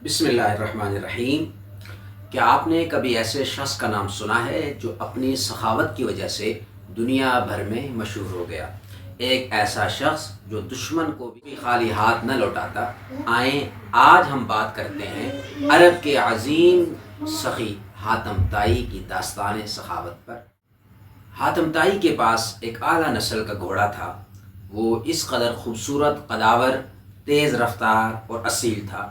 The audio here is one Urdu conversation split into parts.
بسم اللہ الرحمن الرحیم۔ کیا آپ نے کبھی ایسے شخص کا نام سنا ہے جو اپنی سخاوت کی وجہ سے دنیا بھر میں مشہور ہو گیا؟ ایک ایسا شخص جو دشمن کو بھی خالی ہاتھ نہ لوٹاتا۔ آئیں آج ہم بات کرتے ہیں عرب کے عظیم سخی حاتم طائی کی داستان سخاوت پر۔ حاتم طائی کے پاس ایک اعلیٰ نسل کا گھوڑا تھا۔ وہ اس قدر خوبصورت، قداور، تیز رفتار اور اصیل تھا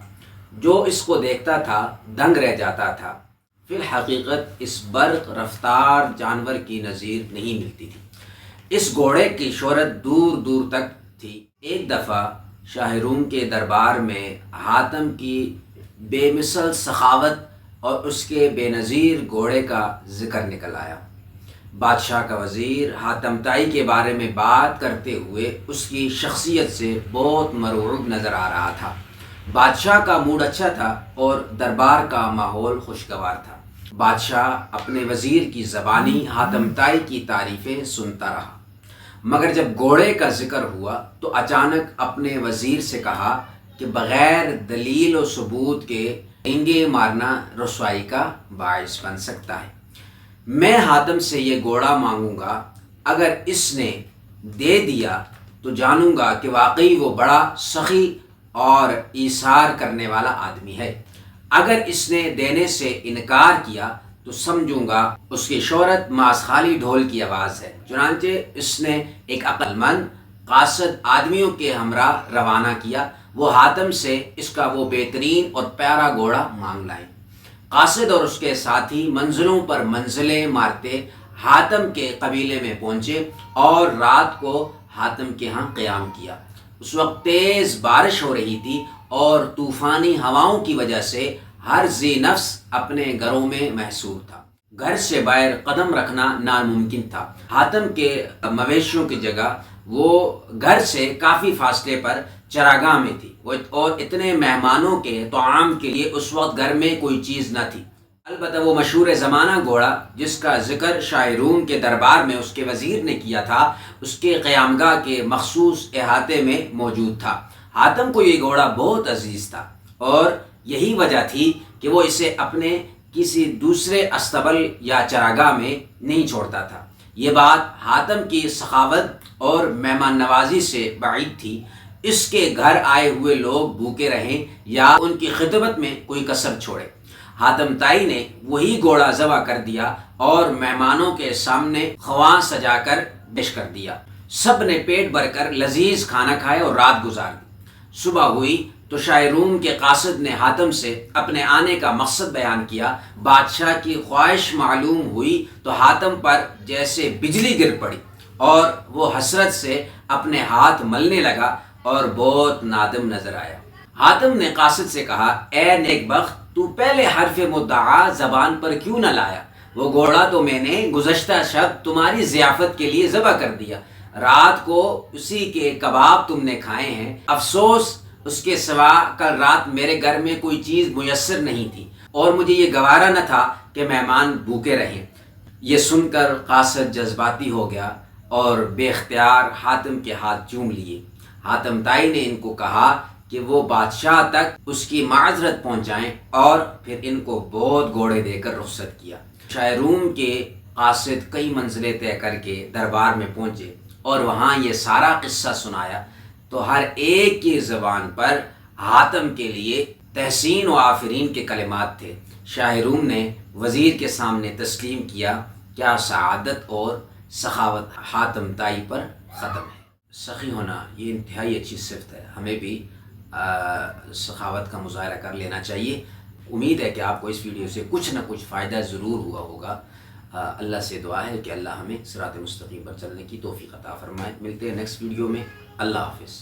جو اس کو دیکھتا تھا دنگ رہ جاتا تھا۔ فی الحقیقت اس برق رفتار جانور کی نظیر نہیں ملتی تھی۔ اس گھوڑے کی شہرت دور دور تک تھی۔ ایک دفعہ شاہ روم کے دربار میں حاتم کی بے مثل سخاوت اور اس کے بے نظیر گھوڑے کا ذکر نکل آیا۔ بادشاہ کا وزیر حاتم طائی کے بارے میں بات کرتے ہوئے اس کی شخصیت سے بہت مرعوب نظر آ رہا تھا۔ بادشاہ کا موڈ اچھا تھا اور دربار کا ماحول خوشگوار تھا۔ بادشاہ اپنے وزیر کی زبانی حاتم طائی کی تعریفیں سنتا رہا، مگر جب گھوڑے کا ذکر ہوا تو اچانک اپنے وزیر سے کہا کہ بغیر دلیل و ثبوت کے ڈینگے مارنا رسوائی کا باعث بن سکتا ہے۔ میں حاتم سے یہ گھوڑا مانگوں گا، اگر اس نے دے دیا تو جانوں گا کہ واقعی وہ بڑا سخی اور ایثار کرنے والا آدمی ہے۔ اگر اس نے دینے سے انکار کیا تو سمجھوں گا اس کی شہرت ماس خالی ڈھول کی آواز ہے۔ چنانچہ اس نے ایک عقل مند قاصد آدمیوں کے ہمراہ روانہ کیا۔ وہ حاتم سے اس کا وہ بہترین اور پیارا گھوڑا مانگ لائے۔ قاصد اور اس کے ساتھی منزلوں پر منزلیں مارتے حاتم کے قبیلے میں پہنچے اور رات کو حاتم کے ہاں قیام کیا۔ اس وقت تیز بارش ہو رہی تھی اور طوفانی ہواؤں کی وجہ سے ہر ذی نفس اپنے گھروں میں محصور تھا۔ گھر سے باہر قدم رکھنا ناممکن تھا۔ حاتم کے مویشیوں کی جگہ وہ گھر سے کافی فاصلے پر چراگاہ میں تھی اور اتنے مہمانوں کے طعام کے لیے اس وقت گھر میں کوئی چیز نہ تھی۔ البتہ وہ مشہور زمانہ گھوڑا جس کا ذکر شاہ روم کے دربار میں اس کے وزیر نے کیا تھا، اس کے قیامگاہ کے مخصوص احاطے میں موجود تھا۔ حاتم کو یہ گھوڑا بہت عزیز تھا اور یہی وجہ تھی کہ وہ اسے اپنے کسی دوسرے استبل یا چراگاہ میں نہیں چھوڑتا تھا۔ یہ بات حاتم کی سخاوت اور مہمان نوازی سے بعید تھی۔ اس کے گھر آئے ہوئے لوگ بھوکے رہیں یا ان کی خدمت میں کوئی کسر چھوڑے، حاتم طائی نے وہی گھوڑا ذبح کر دیا اور مہمانوں کے سامنے خواں سجا کر پیش کر دیا۔ سب نے پیٹ بھر کر لذیذ کھانا کھایا اور رات گزار دی۔ صبح ہوئی تو شاہ روم کے قاصد نے حاتم سے اپنے آنے کا مقصد بیان کیا۔ بادشاہ کی خواہش معلوم ہوئی تو حاتم پر جیسے بجلی گر پڑی اور وہ حسرت سے اپنے ہاتھ ملنے لگا اور بہت نادم نظر آیا۔ حاتم نے قاصد سے کہا، اے نیک بخت، تو پہلے حرف مدعا زبان پر کیوں نہ لایا؟ وہ گھوڑا تو میں نے گزشتہ شب تمہاری ضیافت کے لیے ذبح کر دیا۔ رات کو اسی کے کباب تم نے کھائے ہیں۔ افسوس اس کے سوا کل رات میرے گھر میں کوئی چیز میسر نہیں تھی اور مجھے یہ گوارا نہ تھا کہ مہمان بھوکے رہیں۔ یہ سن کر قاصد جذباتی ہو گیا اور بے اختیار حاتم کے ہاتھ چوم لیے۔ حاتم طائی نے ان کو کہا کہ وہ بادشاہ تک اس کی معذرت پہنچائیں اور پھر ان کو بہت گھوڑے دے کر رخصت کیا۔ شاہ روم کے قاصد کئی منزلیں طے کر کے دربار میں پہنچے اور وہاں یہ سارا قصہ سنایا تو ہر ایک کی زبان پر حاتم کے لیے تحسین و آفرین کے کلمات تھے۔ شاہ روم نے وزیر کے سامنے تسلیم کیا، کیا سعادت اور سخاوت حاتم طائی پر ختم ہے۔ سخی ہونا یہ انتہائی اچھی صفت ہے، ہمیں بھی سخاوت کا مظاہرہ کر لینا چاہیے۔ امید ہے کہ آپ کو اس ویڈیو سے کچھ نہ کچھ فائدہ ضرور ہوا ہوگا۔ اللہ سے دعا ہے کہ اللہ ہمیں صراط مستقیم پر چلنے کی توفیق عطا فرمائے۔ ملتے ہیں نیکسٹ ویڈیو میں۔ اللہ حافظ۔